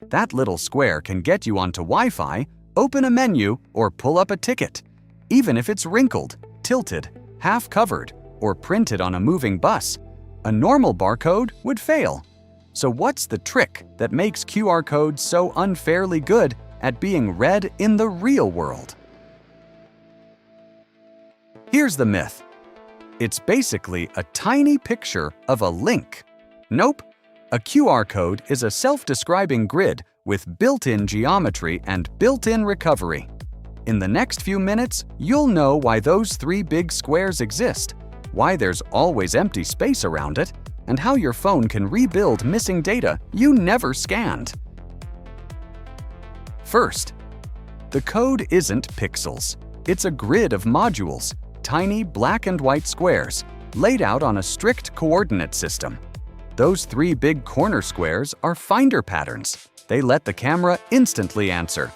That little square can get you onto Wi-Fi, open a menu, or pull up a ticket, even if it's wrinkled, tilted, half-covered, or printed on a moving bus. A normal barcode would fail. So what's the trick that makes QR codes so unfairly good at being read in the real world? Here's the myth. It's basically a tiny picture of a link. Nope. A QR code is a self-describing grid with built-in geometry and built-in recovery. In the next few minutes, you'll know why those 3 big squares exist, why there's always empty space around it, and how your phone can rebuild missing data you never scanned. First, the code isn't pixels. It's a grid of modules, tiny black and white squares, laid out on a strict coordinate system. Those 3 big corner squares are finder patterns. They let the camera instantly answer.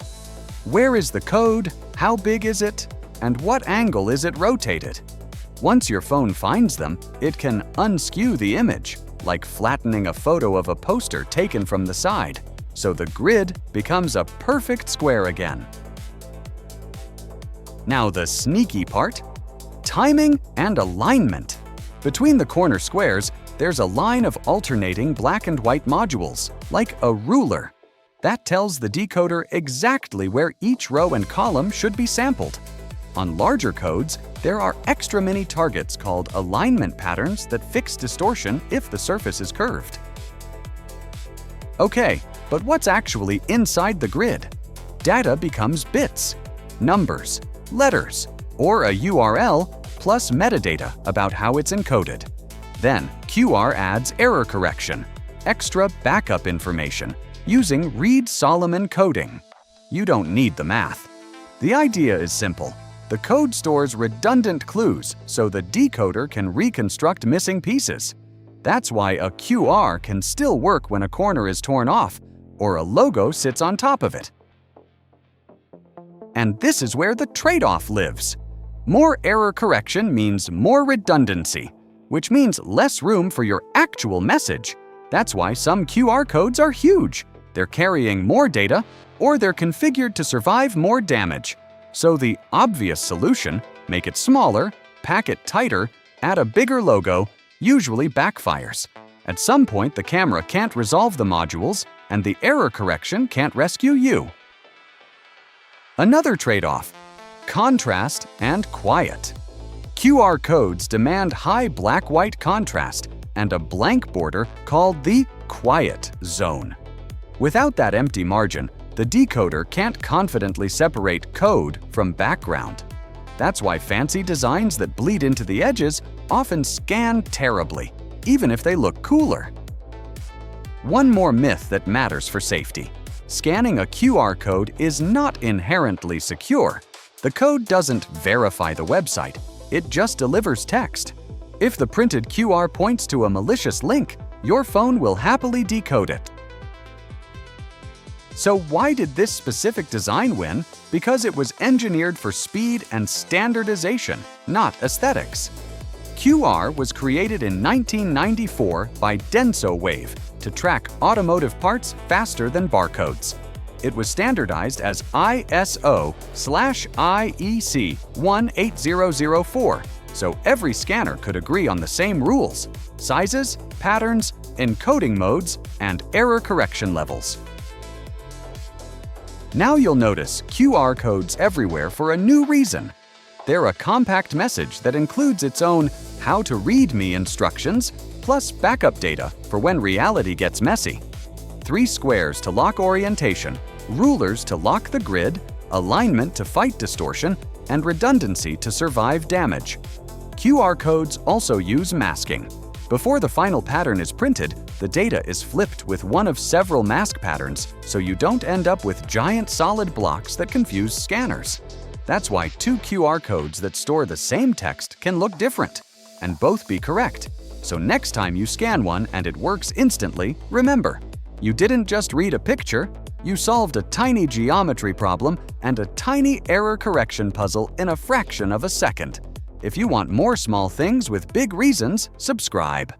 Where is the code? How big is it? And what angle is it rotated? Once your phone finds them, it can unskew the image, like flattening a photo of a poster taken from the side, so the grid becomes a perfect square again. Now the sneaky part: timing and alignment. Between the corner squares, there's a line of alternating black and white modules, like a ruler. That tells the decoder exactly where each row and column should be sampled. On larger codes, there are extra mini targets called alignment patterns that fix distortion if the surface is curved. Okay, but what's actually inside the grid? Data becomes bits, numbers, letters, or a URL plus metadata about how it's encoded. Then QR adds error correction, extra backup information, using Reed-Solomon coding. You don't need the math. The idea is simple. The code stores redundant clues so the decoder can reconstruct missing pieces. That's why a QR can still work when a corner is torn off or a logo sits on top of it. And this is where the trade-off lives. More error correction means more redundancy, which means less room for your actual message. That's why some QR codes are huge. They're carrying more data, or they're configured to survive more damage. So the obvious solution: make it smaller, pack it tighter, add a bigger logo, usually backfires. At some point, the camera can't resolve the modules, and the error correction can't rescue you. Another trade-off: contrast and quiet. QR codes demand high black-white contrast and a blank border called the quiet zone. Without that empty margin, the decoder can't confidently separate code from background. That's why fancy designs that bleed into the edges often scan terribly, even if they look cooler. One more myth that matters for safety: scanning a QR code is not inherently secure. The code doesn't verify the website, it just delivers text. If the printed QR points to a malicious link, your phone will happily decode it. So why did this specific design win? Because it was engineered for speed and standardization, not aesthetics. QR was created in 1994 by Denso Wave to track automotive parts faster than barcodes. It was standardized as ISO/IEC 18004, so every scanner could agree on the same rules: sizes, patterns, encoding modes, and error correction levels. Now you'll notice QR codes everywhere for a new reason. They're a compact message that includes its own how to read me instructions, plus backup data for when reality gets messy. 3 squares to lock orientation, rulers to lock the grid, alignment to fight distortion, and redundancy to survive damage. QR codes also use masking. Before the final pattern is printed, the data is flipped with one of several mask patterns, so you don't end up with giant solid blocks that confuse scanners. That's why 2 QR codes that store the same text can look different, and both be correct. So next time you scan one and it works instantly, remember, you didn't just read a picture, you solved a tiny geometry problem and a tiny error correction puzzle in a fraction of a second. If you want more small things with big reasons, subscribe.